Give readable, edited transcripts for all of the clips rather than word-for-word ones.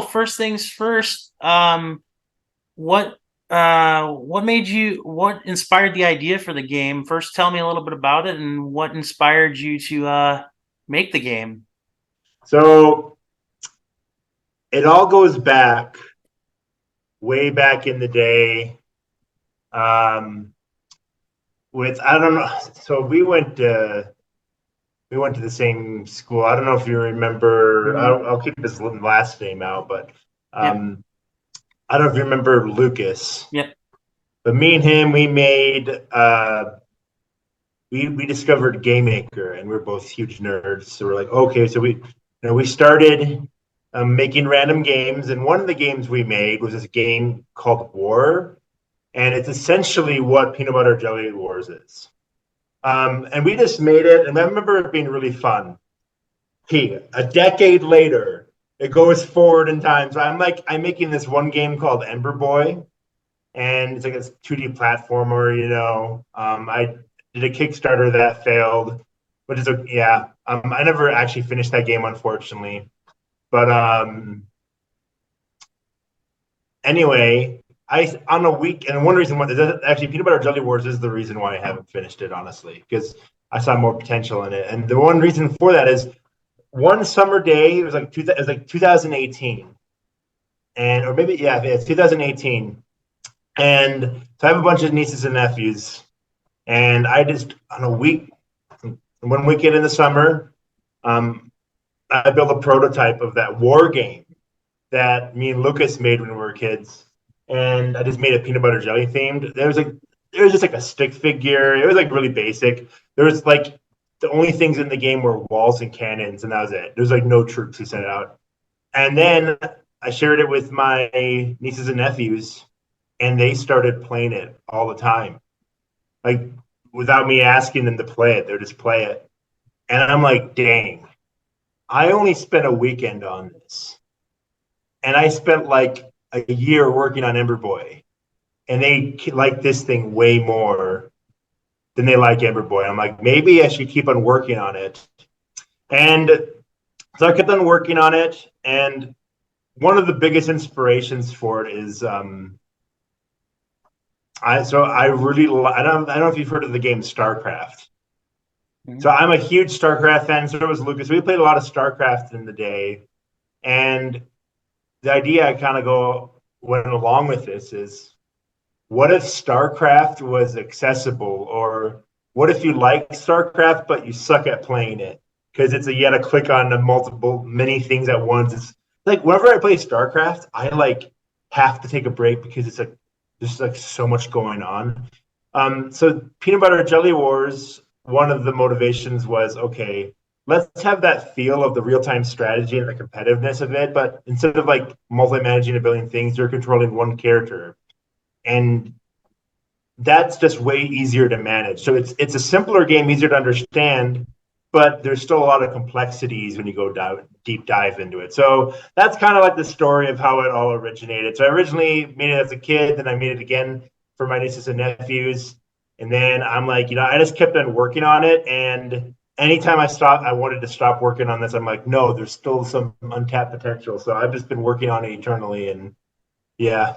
first things first. What what inspired the idea for the game? First, tell me a little bit about it and what inspired you to make the game. So it all goes back way back in the day. Um, with I don't know. So we went to the same school. I don't know if you remember. Mm-hmm. I'll keep his last name out, but Yep. um, I don't know if you remember Lucas. Yep. But me and him, we made we discovered Game Maker, and we're both huge nerds. So we're like, okay, so we started making random games, and one of the games we made was this game called War, and it's essentially what Peanut Butter Jelly Wars is. And we just made it, and I remember it being really fun. A decade later, it goes forward in time. So I'm making this one game called Ember Boy, and it's like a 2D platformer. I did a Kickstarter that failed, which is yeah. I never actually finished that game, unfortunately. But anyway, I on a week, and one reason why actually Peanut Butter Jelly Wars is the reason why I haven't finished it, honestly, because I saw more potential in it. And the one reason for that is one summer day. It was like 2018, and or maybe yeah, it's 2018. And so I have a bunch of nieces and nephews, and I just on a week, one weekend in the summer, I built a prototype of that war game that me and Lucas made when we were kids, and I just made it peanut butter jelly themed. There was just like a stick figure. It was like really basic. There was like the only things in the game were walls and cannons, and that was it. There's like no troops we sent out. And then I shared it with my nieces and nephews, and they started playing it all the time, like without me asking them to play it. They'll just play it, and I'm like, dang, I only spent a weekend on this, and I spent like a year working on Ember Boy, and they like this thing way more than they like Ember Boy. I'm like, maybe I should keep on working on it, and so I kept on working on it, and one of the biggest inspirations for it is I really I don't know if you've heard of the game StarCraft. So I'm a huge StarCraft fan. So was Lucas. We played a lot of StarCraft in the day, and the idea I kind of go went along with this is, what if StarCraft was accessible, or what if you like StarCraft but you suck at playing it because you got to click on the many things at once. It's like whenever I play StarCraft, I like have to take a break because it's like there's like so much going on. So Peanut Butter Jelly Wars, one of the motivations was, okay, let's have that feel of the real-time strategy and the competitiveness of it, but instead of like multi-managing a billion things, you're controlling one character. And that's just way easier to manage. So it's a simpler game, easier to understand, but there's still a lot of complexities when you go deep dive into it. So that's kind of like the story of how it all originated. So I originally made it as a kid, then I made it again for my nieces and nephews. And then I'm like, I just kept on working on it. And anytime I wanted to stop working on this, I'm like, no, there's still some untapped potential. So I've just been working on it eternally. And yeah.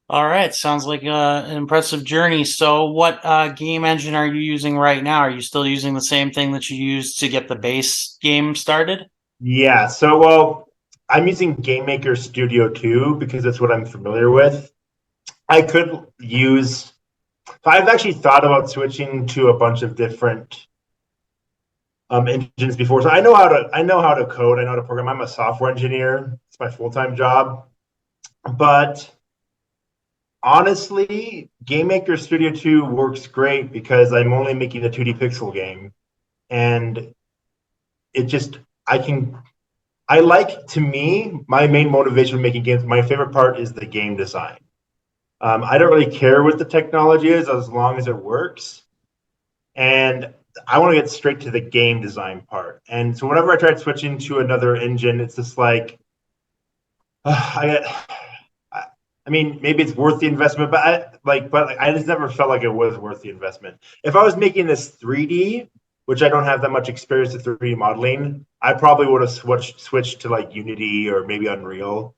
All right, sounds like an impressive journey. So, what game engine are you using right now? Are you still using the same thing that you used to get the base game started? Yeah. So, well, I'm using Game Maker Studio 2 because that's what I'm familiar with. I could use, I've actually thought about switching to a bunch of different engines before. So I know how to code. I know how to program. I'm a software engineer. It's my full-time job. But honestly, Game Maker Studio 2 works great because I'm only making a 2D pixel game. And it just, I like, to me, my main motivation for making games, my favorite part is the game design. I don't really care what the technology is as long as it works. And I want to get straight to the game design part. And so whenever I tried switching to another engine, it's just like, I mean, maybe it's worth the investment, but I just never felt like it was worth the investment. If I was making this 3D, which I don't have that much experience with 3D modeling, I probably would have switched to like Unity or maybe Unreal.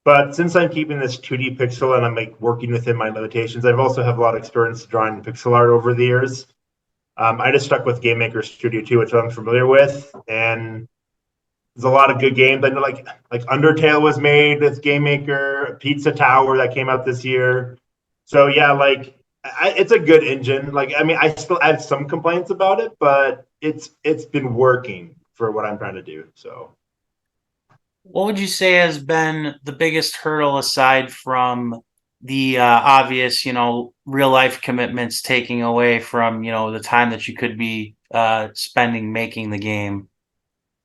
But since I'm keeping this 2D pixel and I'm like working within my limitations, I've also have a lot of experience drawing pixel art over the years. I just stuck with Game Maker Studio 2, which I'm familiar with, and there's a lot of good games. I know like Undertale was made with Game Maker, Pizza Tower that came out this year. So yeah, like it's a good engine. Like I mean, I still have some complaints about it, but it's been working for what I'm trying to do. So What would you say has been the biggest hurdle aside from the obvious, real life commitments taking away from, the time that you could be spending making the game?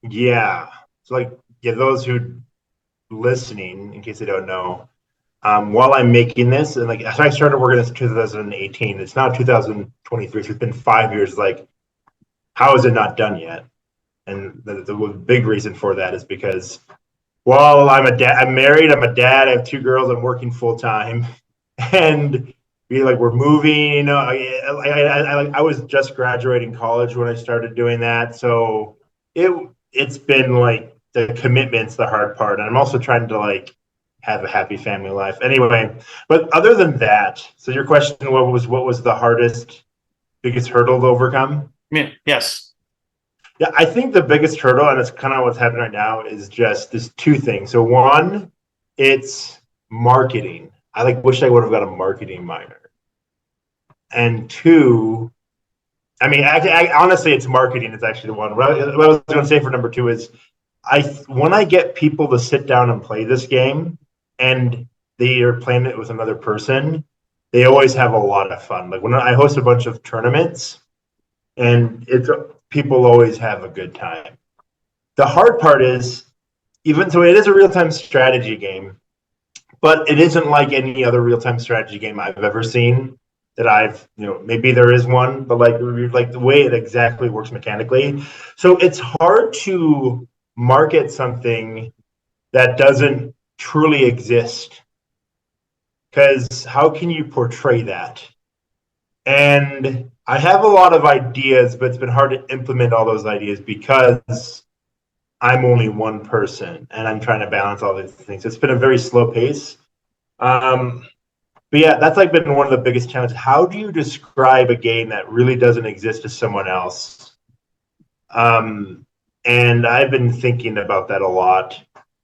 yeah, so like yeah, those who listening, in case they don't know, while I'm making this, and like I started working this in 2018, it's now 2023, so it's been 5 years. Like, how is it not done yet? And the big reason for that is because, well, I'm married, I'm a dad, I have two girls, I'm working full time, and we're moving. I was just graduating college when I started doing that, so it's been like the commitment's the hard part, and I'm also trying to like have a happy family life. Anyway, but other than that, so your question, what was the hardest, biggest hurdle to overcome? Yeah, yes. Yeah, I think the biggest hurdle, and it's kind of what's happening right now, is just there's two things. So one, it's marketing. I like wish I would have got a marketing minor. And two, I mean, honestly, it's marketing. It's actually the one. What I was going to say for number two is, when I get people to sit down and play this game, and they are playing it with another person, they always have a lot of fun. Like when I host a bunch of tournaments, and it's people always have a good time. The hard part is, even so, it is a real time strategy game, but it isn't like any other real time strategy game I've ever seen. That maybe there is one, but like the way it exactly works mechanically. So it's hard to market something that doesn't truly exist, because how can you portray that? And I have a lot of ideas, but it's been hard to implement all those ideas because I'm only one person and I'm trying to balance all these things. It's been a very slow pace. But yeah, that's like been one of the biggest challenges. How do you describe a game that really doesn't exist to someone else? And I've been thinking about that a lot.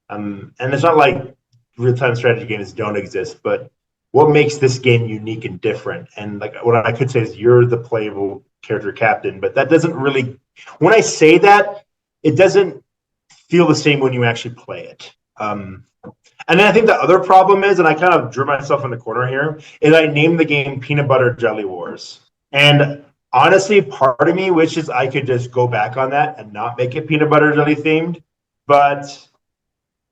And it's not like real-time strategy games don't exist, but what makes this game unique and different? And like what I could say is you're the playable character captain, but that doesn't really, when I say that, it doesn't feel the same when you actually play it. And then I think the other problem is, and I kind of drew myself in the corner here, is I named the game Peanut Butter Jelly Wars. And honestly, part of me wishes I could just go back on that and not make it peanut butter jelly themed. But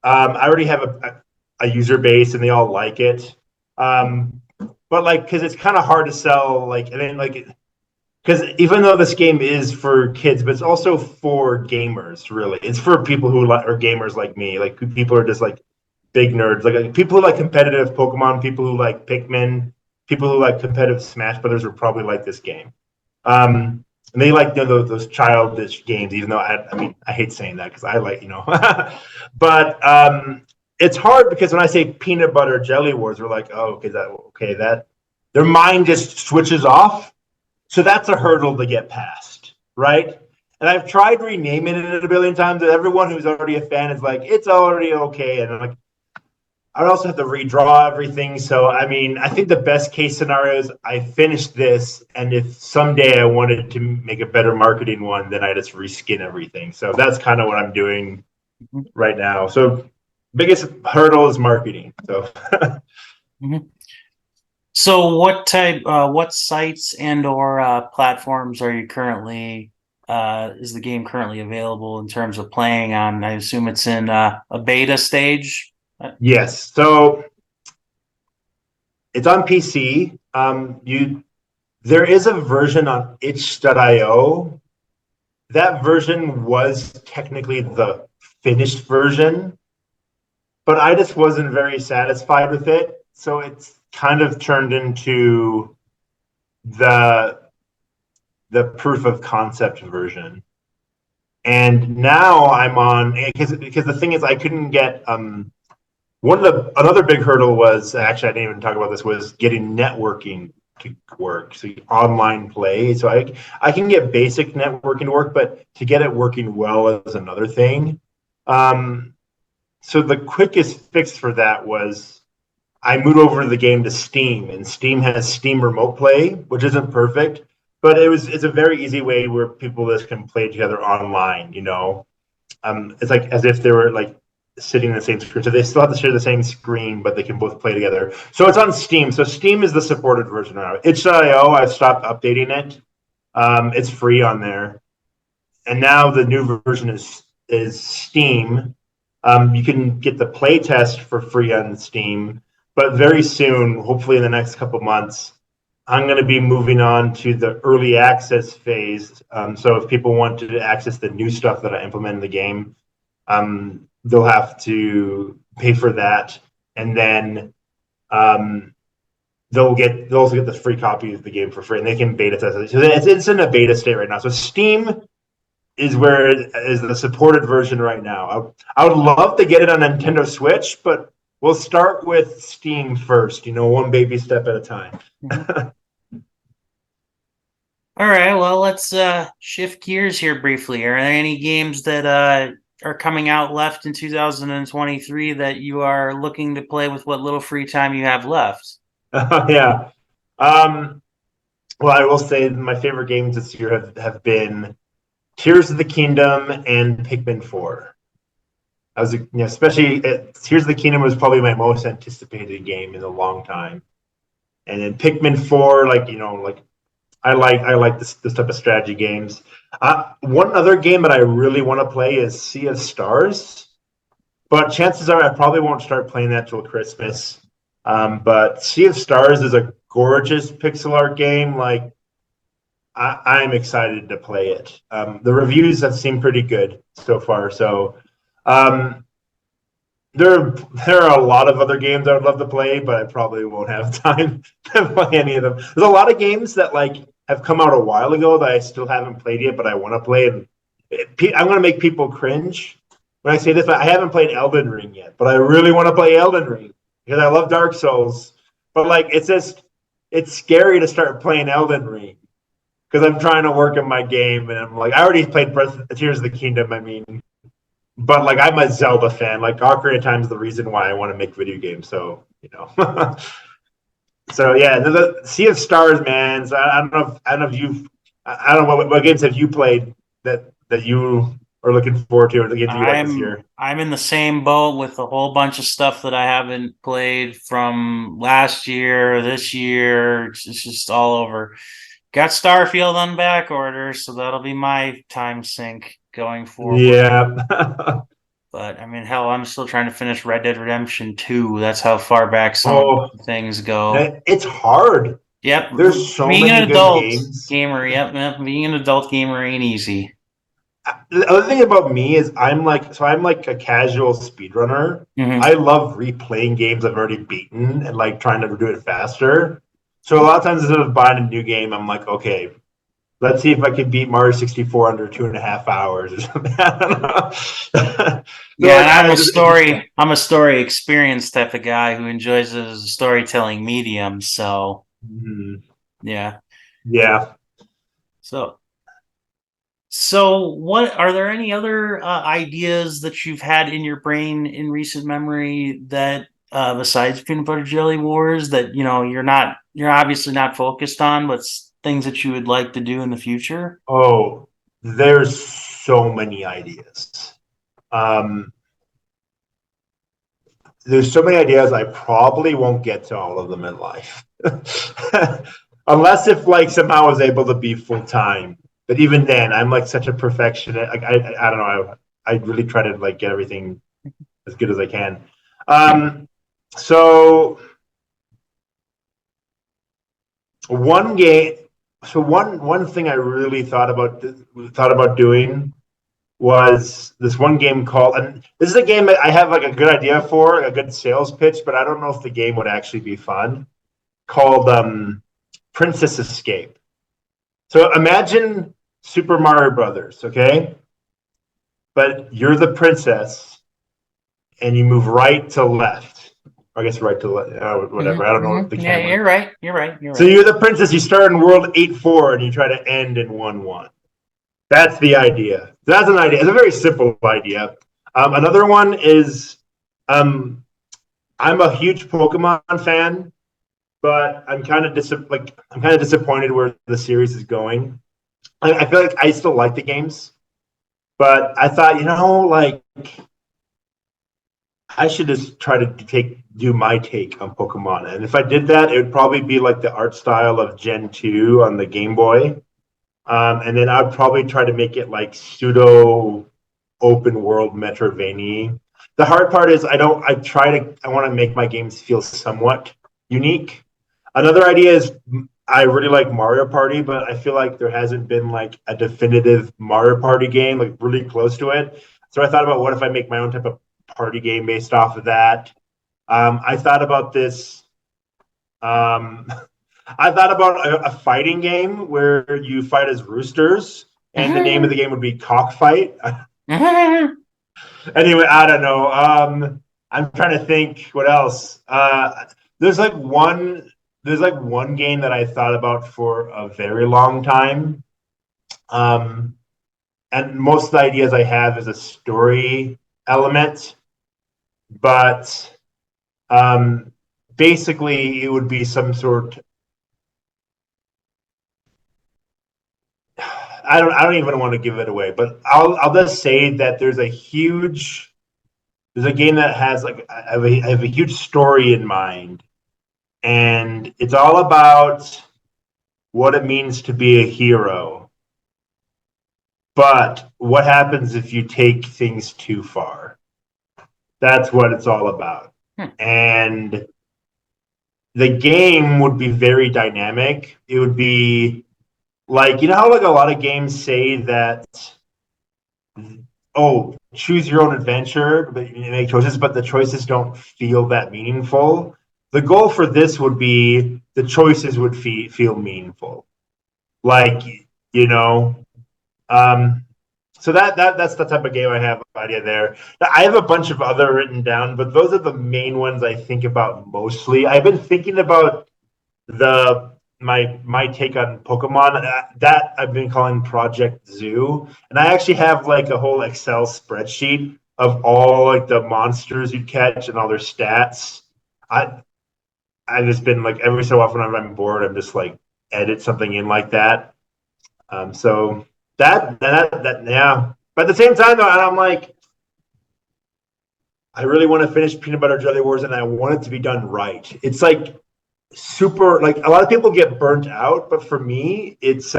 I already have a user base and they all like it. But like, because it's kind of hard to sell, like, and then like, because even though this game is for kids, but it's also for gamers, really. It's for people who are gamers like me. Like, people are just like big nerds. Like people who like competitive Pokemon, people who like Pikmin, people who like competitive Smash Brothers are probably like this game. And they like those childish games, even though I mean, I hate saying that because I like, but it's hard because when I say peanut butter jelly wars, we're like, oh, that their mind just switches off. So that's a hurdle to get past, right? And I've tried renaming it a billion times, and everyone who's already a fan is like, it's already okay. And I'm like, I'd also have to redraw everything. So, I mean, I think the best case scenario is I finish this, and if someday I wanted to make a better marketing one, then I just reskin everything. So that's kind of what I'm doing right now. So, biggest hurdle is marketing. So, Mhm. So what sites and or platforms are you currently, is the game currently available in terms of playing on? I assume it's in a beta stage. yes. So it's on PC. There is a version on itch.io. That version was technically the finished version, but I just wasn't very satisfied with it. So it's kind of turned into the proof of concept version. And now I'm on because the thing is I couldn't get another big hurdle was actually I didn't even talk about this was getting networking to work. So online play. So I can get basic networking to work, but to get it working well is another thing. Um, so the quickest fix for that was I moved over the game to Steam, and Steam has Steam Remote Play, which isn't perfect, but it's a very easy way where people just can play together online. It's like as if they were like sitting in the same screen. So they still have to share the same screen, but they can both play together. So it's on Steam. So Steam is the supported version now. Itch.io, I've stopped updating it. It's free on there, and now the new version is Steam. You can get the play test for free on Steam, but very soon, hopefully in the next couple months, I'm going to be moving on to the early access phase. So if people want to access the new stuff that I implement in the game, they'll have to pay for that, and then they'll also get the free copy of the game for free, and they can beta test it. So it's in a beta state right now. So Steam is where it is the supported version right now. I would love to get it on Nintendo Switch, but we'll start with Steam first. One baby step at a time. Mhm. All right, well, let's shift gears here briefly. Are there any games that are coming out left in 2023 that you are looking to play with what little free time you have left? Yeah. Um, well, I will say my favorite games this year have been Tears of the Kingdom and Pikmin 4. I was, especially Tears of the Kingdom was probably my most anticipated game in a long time, and then Pikmin 4, like I like this type of strategy games. One other game that I really want to play is Sea of Stars, but chances are I probably won't start playing that till Christmas. But Sea of Stars is a gorgeous pixel art game. Like I'm excited to play it. The reviews have seemed pretty good so far. So um, there are a lot of other games I would love to play, but I probably won't have time to play any of them. There's a lot of games that have come out a while ago that I still haven't played yet, but I want to play. And I'm going to make people cringe when I say this, but I haven't played Elden Ring yet, but I really want to play Elden Ring because I love Dark Souls. But it's scary to start playing Elden Ring because I'm trying to work in my game, and I'm like, I already played Tears of the Kingdom. I mean, but like I'm a Zelda fan. Like Ocarina of Time is the reason why I want to make video games. So so yeah, the Sea of Stars, man. So I don't know if you've I don't know what games have you played that you are looking forward to, or the games you got this year. I'm in the same boat with a whole bunch of stuff that I haven't played from last year or this year. It's just all over. Got Starfield on back order, so that'll be my time sink going forward. Yeah. But I mean, hell, I'm still trying to finish Red Dead Redemption 2. That's how far back some of Oh, the things go. it's hard. Yep, There's so being many an good adult games. gamer. Yep, being an adult gamer ain't easy. The other thing about me is I'm like a casual speedrunner. I Hmm. love replaying games I've already beaten and like trying to do it faster. So a lot of times instead of buying a new game, I'm like, okay, let's see if I can beat Mario 64 under 2.5 hours or something. I don't know. So Yeah, and like I'm a story experience type of guy who enjoys it as a storytelling medium. So Mhm. yeah. Yeah. So so what are there any other ideas that you've had in your brain in recent memory that besides peanut butter jelly wars that you're obviously not focused on, but things that you would like to do in the future? Oh, there's so many ideas. Um, there's so many ideas. I probably won't get to all of them in life, unless if like somehow I was able to be full time. But even then, I'm like such a perfectionist. Like I don't know. I really try to like get everything as good as I can. Um, so one game. So one thing I really thought about doing was this one game called, and this is a game that I have like a good idea for, a good sales pitch, but I don't know if the game would actually be fun, called Princess Escape. So imagine Super Mario Brothers, okay? but you're the princess, and you move right to left. I guess right to left, whatever. I don't know what the Yeah, camera. you're right. You're right. You're So right. you're the princess. You start in world 8-4, and you try to end in 1-1. That's the idea. That's an idea. It's a very simple idea. Another one is, I'm a huge Pokemon fan, but I'm kind of disappointed where the series is going. I feel like I still like the games, but I thought, like I should just try to do my take on Pokemon. And if I did that, it would probably be like the art style of Gen 2 on the Game Boy. And then I'd probably try to make it like pseudo open world Metroidvania. The hard part is I want to make my games feel somewhat unique. Another idea is I really like Mario Party, but I feel like there hasn't been like a definitive Mario Party game like really close to it. So I thought about what if I make my own type of party game based off of that. I thought about this. Um, I thought about a fighting game where you fight as roosters, and the name of the game would be Cockfight. Anyway, I don't know. I'm trying to think what else. There's like one. There's like one game that I thought about for a very long time. Um, and most of the ideas I have is a story element, but basically it would be some sort. I don't even want to give it away, but I'll just say that there's a game that has like I have a huge story in mind, and it's all about what it means to be a hero. But what happens if you take things too far? That's what it's all about. Hmm. And the game would be very dynamic. It would be like, how like a lot of games say that, oh, choose your own adventure, but you make choices, but the choices don't feel that meaningful. The goal for this would be the choices would feel meaningful. Like, you know, um, so that's the type of game I have idea there. I have a bunch of other written down, but those are the main ones I think about mostly. I've been thinking about the my take on Pokemon that I've been calling Project Zoo, and I actually have like a whole Excel spreadsheet of all like the monsters you catch and all their stats. I I've just been like every so often when I'm bored, I'm just like edit something in like that. So that yeah. But at the same time though, I'm like I really want to finish Peanut Butter Jelly Wars, and I want it to be done right. It's like super like a lot of people get burnt out, but for me it's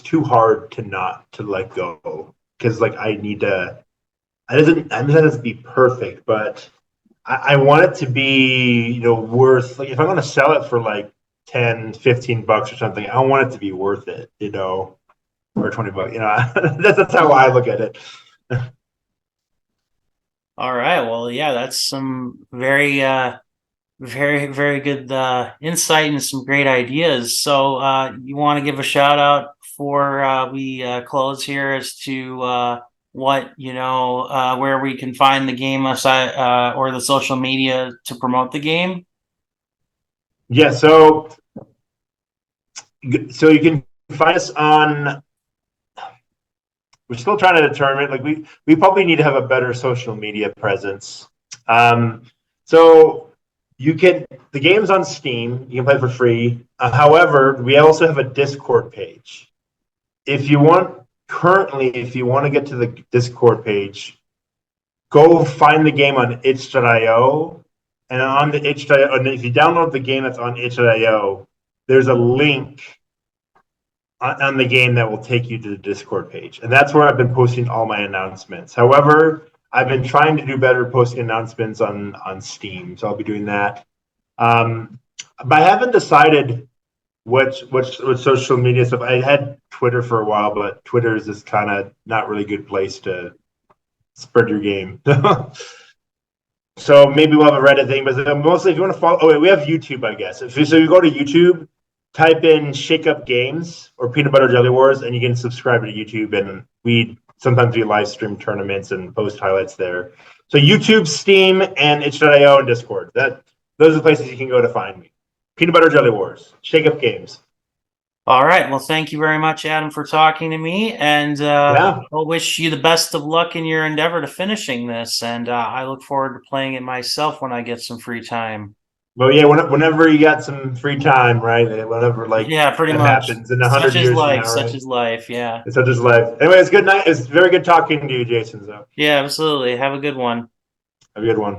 too hard to not to let go because like I need to I mean that doesn't be perfect, but I want it to be worth like if I'm going to sell it for like 10-15 bucks or something, I want it to be worth it, or 20 bucks, that's how I look at it. All right. Well, yeah, that's some very good insight and some great ideas. So, you want to give a shout out before we close here as to what where we can find the game aside or the social media to promote the game? Yeah, so you can find us on. We're still trying to determine. Like we probably need to have a better social media presence. So the game's on Steam. You can play it for free. However, we also have a Discord page. If you want to get to the Discord page, go find the game on itch.io, and on the itch.io, and if you download the game that's on itch.io, there's a link on the game that will take you to the Discord page. And that's where I've been posting all my announcements. However, I've been trying to do better posting announcements on Steam, so I'll be doing that. But I haven't decided which social media stuff. I had Twitter for a while, but Twitter is just kind of not really good place to spread your game. So maybe we'll have a Reddit thing, but mostly if you want to follow, we have YouTube, I guess. So you go to YouTube, type in Shake Up Games or Peanut Butter Jelly Wars, and you can subscribe to YouTube. And we sometimes live stream tournaments and post highlights there. So YouTube, Steam, and itch.io and Discord. Those are the places you can go to find me. Peanut Butter Jelly Wars, Shake Up Games. All right. Well, thank you very much, Adam, for talking to me, and I'll wish you the best of luck in your endeavor to finishing this. And I look forward to playing it myself when I get some free time. Well, yeah, whenever you got some free time, right? Whenever Yeah, pretty that much. happens in 100 Such is years from life. now, Such right? is life. Yeah. It's such as life. Anyway, it's good night. It's very good talking to you, Jason. So Yeah, absolutely. Have a good one. have a good one.